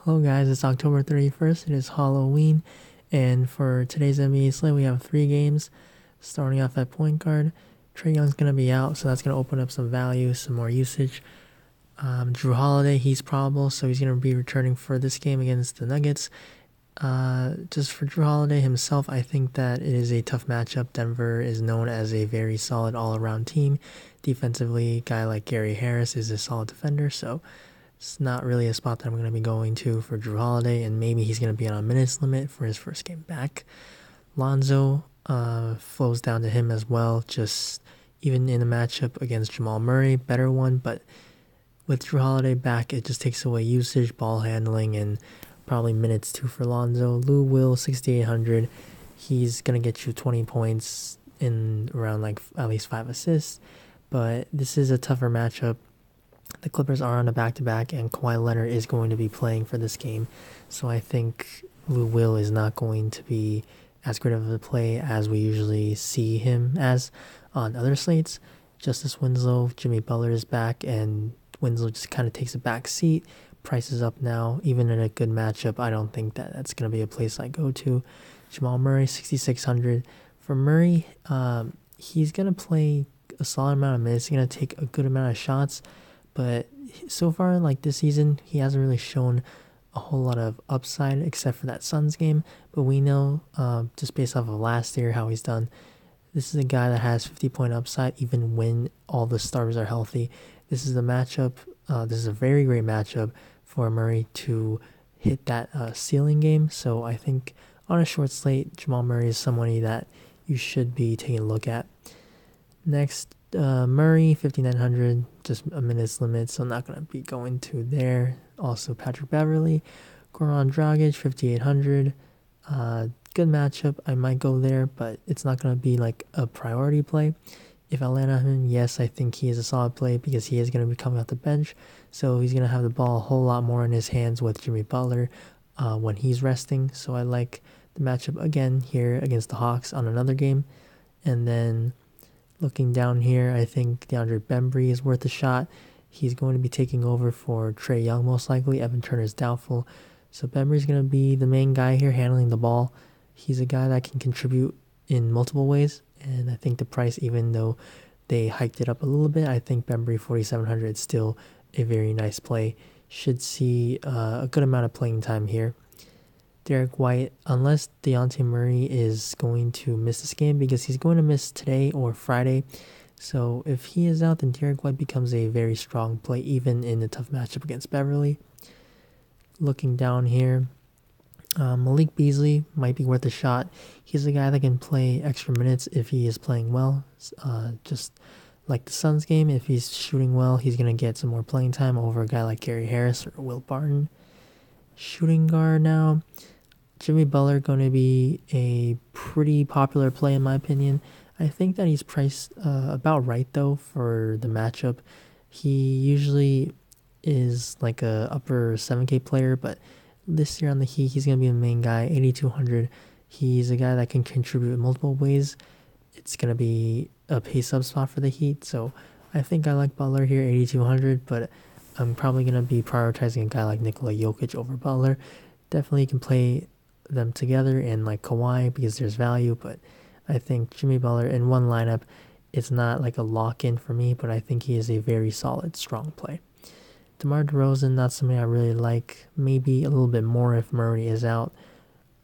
Hello guys, it's October 31st, it is Halloween, and for today's NBA slate we have 3 games. Starting off at point guard, Trae Young's going to be out, so that's going to open up some value, some more usage. Drew Holiday, he's probable, so he's going to be returning for this game against the Nuggets. Just for Drew Holiday himself, I think that it is a tough matchup. Denver is known as a very solid all-around team. Defensively, a guy like Gary Harris is a solid defender, so it's not really a spot that I'm going to be going to for Drew Holiday, and maybe he's going to be on a minutes limit for his first game back. Lonzo flows down to him as well, just even in a matchup against Jamal Murray, better one, but with Drew Holiday back, it just takes away usage, ball handling, and probably minutes too for Lonzo. Lou Will, 6,800. He's going to get you 20 points in around like at least 5 assists, but this is a tougher matchup. The Clippers are on a back-to-back, and Kawhi Leonard is going to be playing for this game. So I think Lou Will is not going to be as great of a play as we usually see him as on other slates. Justice Winslow, Jimmy Butler is back, and Winslow just kind of takes a back seat. Price is up now. Even in a good matchup, I don't think that that's going to be a place I go to. Jamal Murray, 6,600. For Murray, he's going to play a solid amount of minutes. He's going to take a good amount of shots. But so far, like this season, he hasn't really shown a whole lot of upside except for that Suns game. But we know, just based off of last year, how he's done. This is a guy that has 50-point upside even when all the stars are healthy. This is a matchup. This is a very great matchup for Murray to hit that ceiling game. So I think on a short slate, Jamal Murray is somebody that you should be taking a look at. Next, Murray, 5,900, just a minutes limit, so I'm not going to be going to there. Also, Patrick Beverley, Goran Dragic, 5,800. Good matchup. I might go there, but it's not going to be like a priority play. If I land on him, yes, I think he is a solid play because he is going to be coming off the bench. So he's going to have the ball a whole lot more in his hands with Jimmy Butler when he's resting. So I like the matchup again here against the Hawks on another game. And then looking down here, I think DeAndre Bembry is worth a shot. He's going to be taking over for Trae Young most likely. Evan Turner is doubtful. So Bembry's going to be the main guy here handling the ball. He's a guy that can contribute in multiple ways. And I think the price, even though they hiked it up a little bit, I think Bembry 4,700 is still a very nice play. Should see a good amount of playing time here. Derek White, unless Dejounte Murray is going to miss this game, because he's going to miss today or Friday. So if he is out, then Derek White becomes a very strong play, even in a tough matchup against Beverly. Looking down here, Malik Beasley might be worth a shot. He's a guy that can play extra minutes if he is playing well. Just like the Suns game, if he's shooting well, he's going to get some more playing time over a guy like Gary Harris or Will Barton. Shooting guard now, Jimmy Butler going to be a pretty popular play in my opinion. I think that he's priced about right though for the matchup. He usually is like a upper 7K player, but this year on the Heat, he's going to be the main guy, 8,200. He's a guy that can contribute in multiple ways. It's going to be a pace-up spot for the Heat, so I think I like Butler here, 8,200, but I'm probably going to be prioritizing a guy like Nikola Jokic over Butler. Definitely can play them together and like Kawhi because there's value, but I think Jimmy Butler in one lineup, it's not like a lock-in for me, but I think he is a very solid, strong play. DeMar DeRozan, not something I really like. Maybe a little bit more if Murray is out.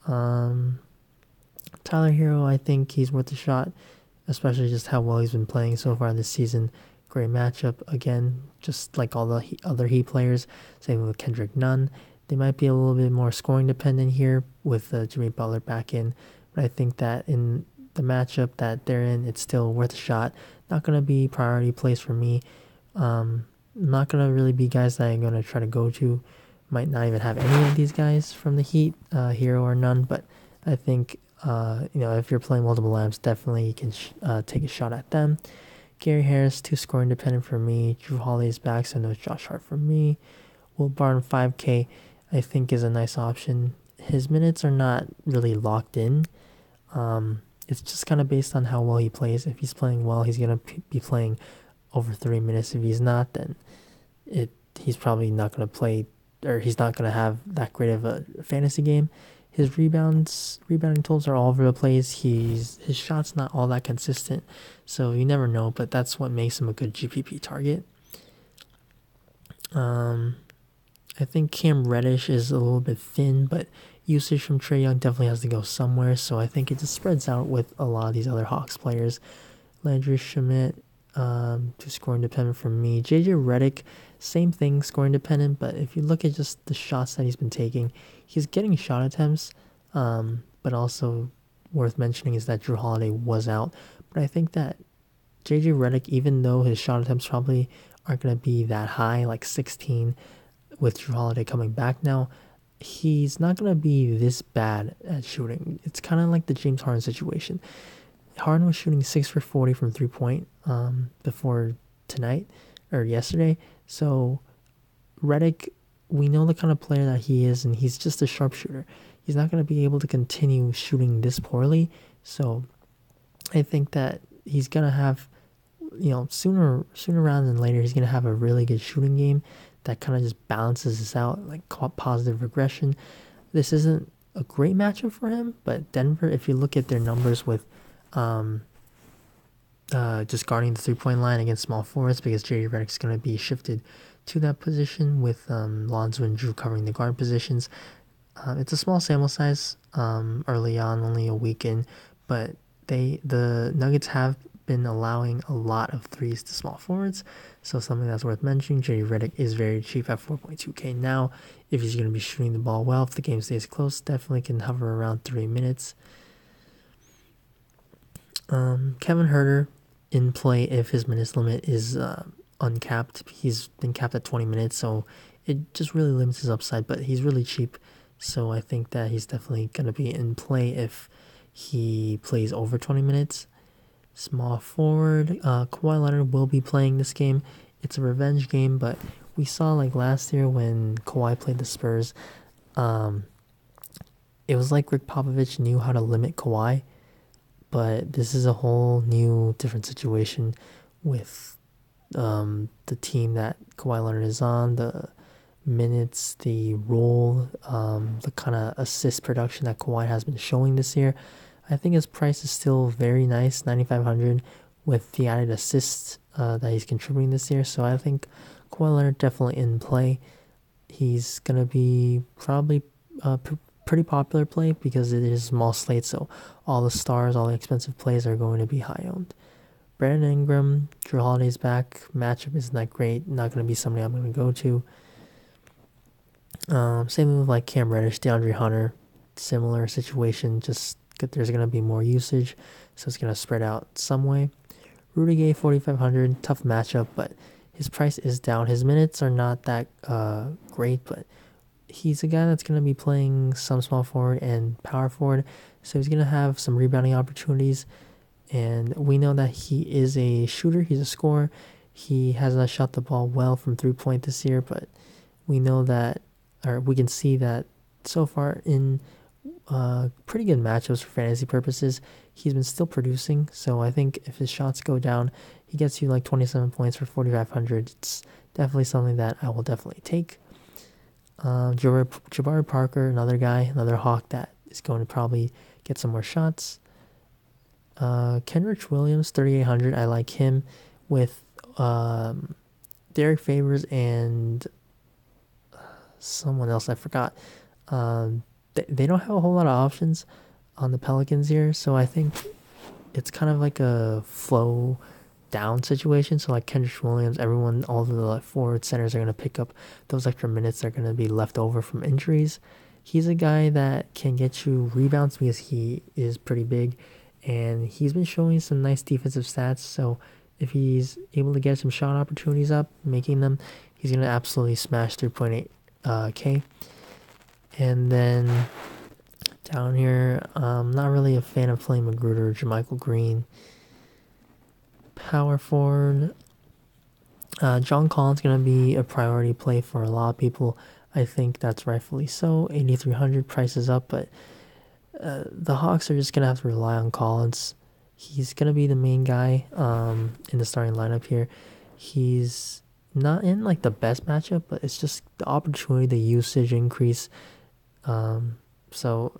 Tyler Hero, I think he's worth a shot, especially just how well he's been playing so far this season. Great matchup again, just like all the other Heat players. Same with Kendrick Nunn. They might be a little bit more scoring dependent here with Jimmy Butler back in, but I think that in the matchup that they're in, it's still worth a shot. Not going to be priority plays for me. Not going to really be guys that I'm going to try to go to. Might not even have any of these guys from the Heat, Hero or none, but I think if you're playing multiple lamps, definitely you can take a shot at them. Gary Harris, too scoring dependent for me. Drew Holiday's back, so no Josh Hart for me. Will Barton 5K, I think is a nice option. His minutes are not really locked in. It's just kind of based on how well he plays. If he's playing well, he's going to be playing over 3 minutes. If he's not, then he's probably not going to play or he's not going to have that great of a fantasy game. His rebounding totals are all over the place. His shot's not all that consistent, so you never know. But that's what makes him a good GPP target. I think Cam Reddish is a little bit thin, but usage from Trae Young definitely has to go somewhere. So I think it just spreads out with a lot of these other Hawks players. Landry Shamet, to scoring dependent for me. JJ Redick, same thing, scoring dependent. But if you look at just the shots that he's been taking, he's getting shot attempts. But also worth mentioning is that Drew Holiday was out. But I think that JJ Redick, even though his shot attempts probably aren't going to be that high, like 16, with Drew Holiday coming back now, he's not going to be this bad at shooting. It's kind of like the James Harden situation. Harden was shooting 6 for 40 from 3-point before tonight or yesterday. So Redick, we know the kind of player that he is, and he's just a sharpshooter. He's not going to be able to continue shooting this poorly. So I think that he's going to have, sooner rather than later, he's going to have a really good shooting game that kind of just balances this out, like positive regression. This isn't a great matchup for him, but Denver, if you look at their numbers with just guarding the 3-point line against small forwards, because JJ Redick's going to be shifted to that position with Lonzo and Drew covering the guard positions. It's a small sample size early on, only a week in, but the Nuggets have been allowing a lot of threes to small forwards, so something that's worth mentioning. JJ Redick is very cheap at 4.2k now. If he's going to be shooting the ball well, if the game stays close, definitely can hover around 3 minutes. Kevin Huerter in play if his minutes limit is uncapped. He's been capped at 20 minutes, so it just really limits his upside, but he's really cheap, so I think that he's definitely going to be in play if he plays over 20 minutes. Small forward, Kawhi Leonard will be playing this game. It's a revenge game, but we saw like last year when Kawhi played the Spurs, it was like Rick Popovich knew how to limit Kawhi, but this is a whole new different situation with the team that Kawhi Leonard is on, the minutes, the role, the kind of assist production that Kawhi has been showing this year. I think his price is still very nice, 9,500, with the added assists that he's contributing this year. So I think Kawhi Leonard definitely in play. He's gonna be probably pretty popular play because it is a small slate, so all the stars, all the expensive plays are going to be high owned. Brandon Ingram, Drew Holiday's back. Matchup isn't that great. Not going to be somebody I'm going to go to. Same with like Cam Reddish, DeAndre Hunter. Similar situation, just there's going to be more usage, so it's going to spread out some way. Rudy Gay, 4,500. Tough matchup, but his price is down. His minutes are not that great, but he's a guy that's going to be playing some small forward and power forward, so he's going to have some rebounding opportunities. And we know that he is a shooter. He's a scorer. He has not shot the ball well from 3-point this year, but we know that, or we can see that so far in pretty good matchups for fantasy purposes, he's been still producing. So I think if his shots go down, he gets you like 27 points for 4,500. It's definitely something that I will definitely take. Jabari Parker, another guy, another Hawk that is going to probably get some more shots. Kenrich Williams, 3,800. I like him with Derek Favors and someone else I forgot. They don't have a whole lot of options on the Pelicans here, so I think it's kind of like a flow down situation. So like Kenrich Williams, everyone, all of the forward centers are going to pick up those extra minutes that are going to be left over from injuries. He's a guy that can get you rebounds because he is pretty big, and he's been showing some nice defensive stats. So if he's able to get some shot opportunities up, making them, he's going to absolutely smash 3.8k. And then down here, not really a fan of playing Magruder, Jermichael Green. Power forward, John Collins going to be a priority play for a lot of people. I think that's rightfully so. 8,300, price is up, but the Hawks are just going to have to rely on Collins. He's going to be the main guy in the starting lineup here. He's not in like the best matchup, but it's just the opportunity, the usage increase. So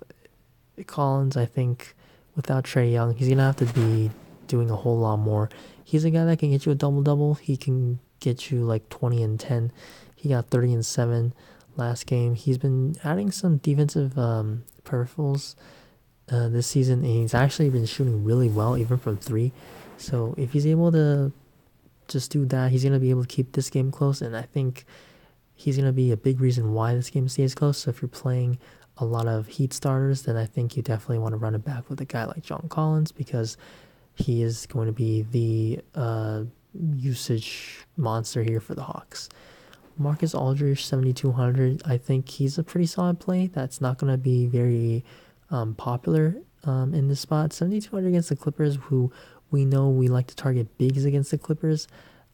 Collins, I think without Trae Young, he's gonna have to be doing a whole lot more. He's a guy that can get you a double-double. He can get you like 20 and 10. He got 30 and 7 last game. He's been adding some defensive peripherals this season, and he's actually been shooting really well, even from 3. So if he's able to just do that, he's gonna be able to keep this game close, and I think he's gonna be a big reason why this game stays close. So if you're playing a lot of Heat starters, then I think you definitely want to run it back with a guy like John Collins, because he is going to be the usage monster here for the Hawks. Marcus Aldridge, 7,200. I think he's a pretty solid play. That's not going to be very popular in this spot. 7,200 against the Clippers, who we know we like to target bigs against the Clippers.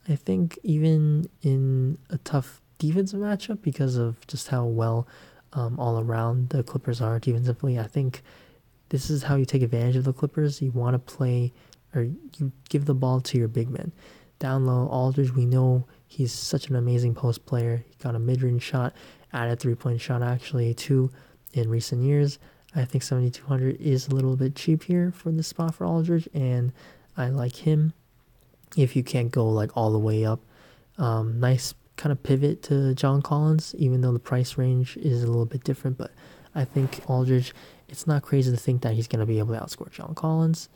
I think even in a tough defensive matchup, because of just how well all around the Clippers are defensively, I think this is how you take advantage of the Clippers. You want to play, or you give the ball to your big men. Down low, Aldridge, we know he's such an amazing post player. He got a mid-range shot, added 3-point shot actually too in recent years. I think 7,200 is a little bit cheap here for this spot for Aldridge, and I like him if you can't go like all the way up. Nice kind of pivot to John Collins, even though the price range is a little bit different, but I think Aldridge, it's not crazy to think that he's going to be able to outscore John Collins.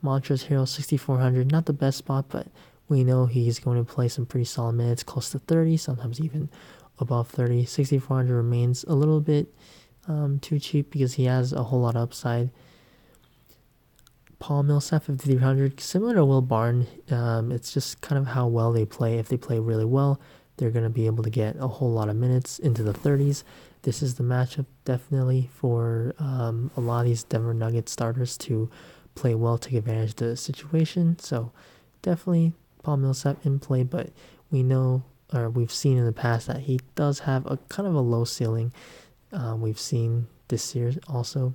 Montrezl Harrell, 6,400, not the best spot, but we know he's going to play some pretty solid minutes, close to 30, sometimes even above 30. 6,400 remains a little bit too cheap because he has a whole lot of upside. Paul Millsap, 5,300, similar to Will Barton. It's just kind of how well they play. If they play really well, they're going to be able to get a whole lot of minutes into the 30s. This is the matchup definitely for a lot of these Denver Nuggets starters to play well, take advantage of the situation. So definitely Paul Millsap in play, but we know, or we've seen in the past, that he does have a kind of a low ceiling. We've seen this year also.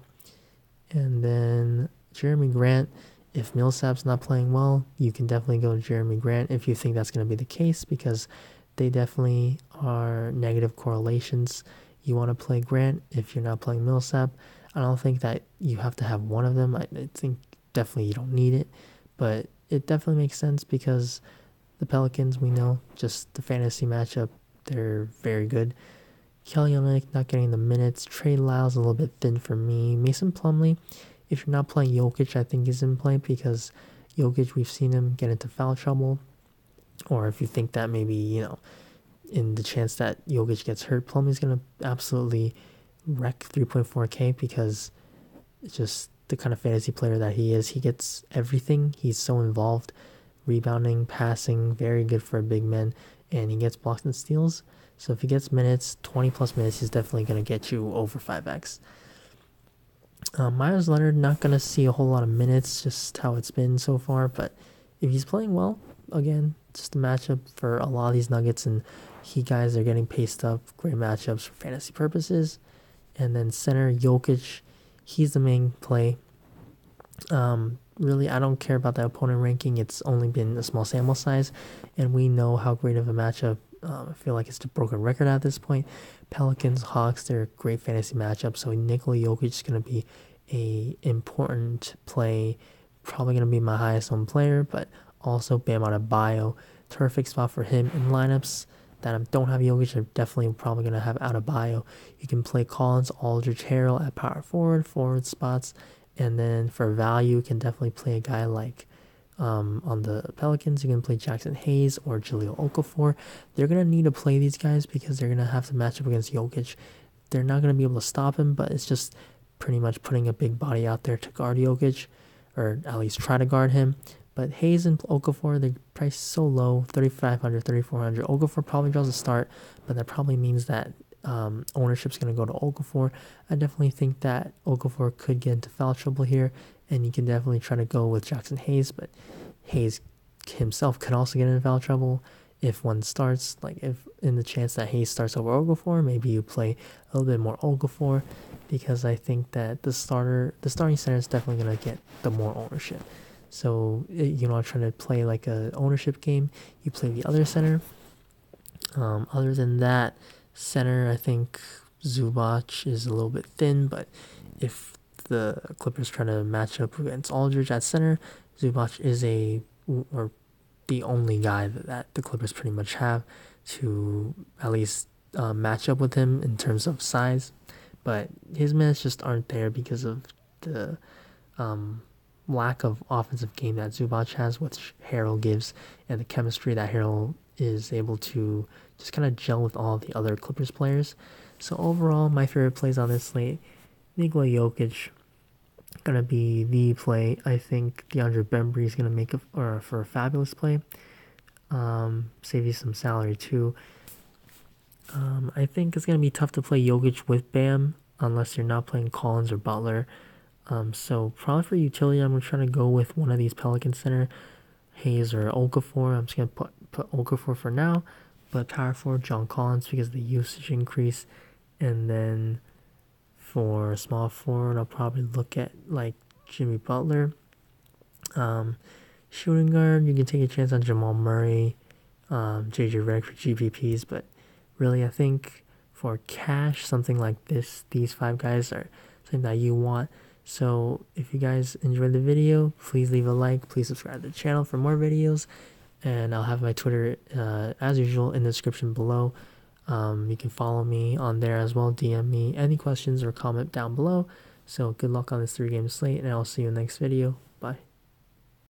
And then Jeremy Grant, if Millsap's not playing well, you can definitely go to Jeremy Grant if you think that's going to be the case, because they definitely are negative correlations. You want to play Grant if you're not playing Millsap. I don't think that you have to have one of them. I think definitely you don't need it, but it definitely makes sense because the Pelicans, we know, just the fantasy matchup, they're very good. Kelly Olynyk not getting the minutes. Trey Lyles a little bit thin for me. Mason Plumlee, if you're not playing Jokic, I think is in play, because Jokic, we've seen him get into foul trouble. Or if you think that maybe, in the chance that Jokic gets hurt, Plumlee's going to absolutely wreck 3.4K, because it's just the kind of fantasy player that he is. He gets everything. He's so involved. Rebounding, passing, very good for a big man. And he gets blocks and steals. So if he gets minutes, 20 plus minutes, he's definitely going to get you over 5x. Myers Leonard, not going to see a whole lot of minutes, just how it's been so far. But if he's playing well, again, just a matchup for a lot of these Nuggets, and guys are getting paced up. Great matchups for fantasy purposes. And then center, Jokic, he's the main play. Really, I don't care about the opponent ranking. It's only been a small sample size, and we know how great of a matchup. I feel like it's a broken record at this point. Pelicans, Hawks, they're a great fantasy matchup. So Nikola Jokic is going to be a important play. Probably going to be my highest owned player, but also Bam Adebayo. Terrific spot for him in lineups that don't have Jokic. Are definitely probably going to have Adebayo. You can play Collins, Aldridge, Harrell at power forward spots. And then for value, you can definitely play a guy like on the Pelicans. You can play Jackson Hayes or Jahlil Okafor. They're going to need to play these guys because they're going to have to match up against Jokic. They're not going to be able to stop him, but it's just pretty much putting a big body out there to guard Jokic, or at least try to guard him. But Hayes and Okafor, their price is so low, 3,500, 3,400. Okafor probably draws a start, but that probably means that ownership's going to go to Okafor. I definitely think that Okafor could get into foul trouble here, and you can definitely try to go with Jackson Hayes, but Hayes himself could also get into foul trouble if one starts. Like, if in the chance that Hayes starts over Okafor, maybe you play a little bit more Okafor, because I think that the starting center is definitely going to get the more ownership. So, trying to play like a ownership game, you play the other center. Other than that, center, I think Zubac is a little bit thin, but if the Clippers try to match up against Aldridge at center, Zubac is or the only guy that the Clippers pretty much have to at least match up with him in terms of size. But his minutes just aren't there because of the lack of offensive game that Zubac has, which Harrell gives, and the chemistry that Harrell is able to just kind of gel with all the other Clippers players. So overall, my favorite plays on this slate, Nikola Jokic, gonna be the play. I think DeAndre Bembry is gonna make for a fabulous play. Save you some salary too. I think it's gonna be tough to play Jokic with Bam unless you're not playing Collins or Butler. So probably for utility, I'm gonna try to go with one of these Pelican center, Hayes or Okafor. I'm just gonna put Okafor for now, but power forward John Collins because of the usage increase, and then for small forward, I'll probably look at like Jimmy Butler. Shooting guard, you can take a chance on Jamal Murray, JJ Redick for GPPs, but really I think for cash, something like these 5 guys are something that you want. So if you guys enjoyed the video, please leave a like, please subscribe to the channel for more videos, and I'll have my Twitter as usual in the description below. You can follow me on there as well, DM me any questions or comment down below. So good luck on this 3-game slate, and I'll see you in the next video. Bye.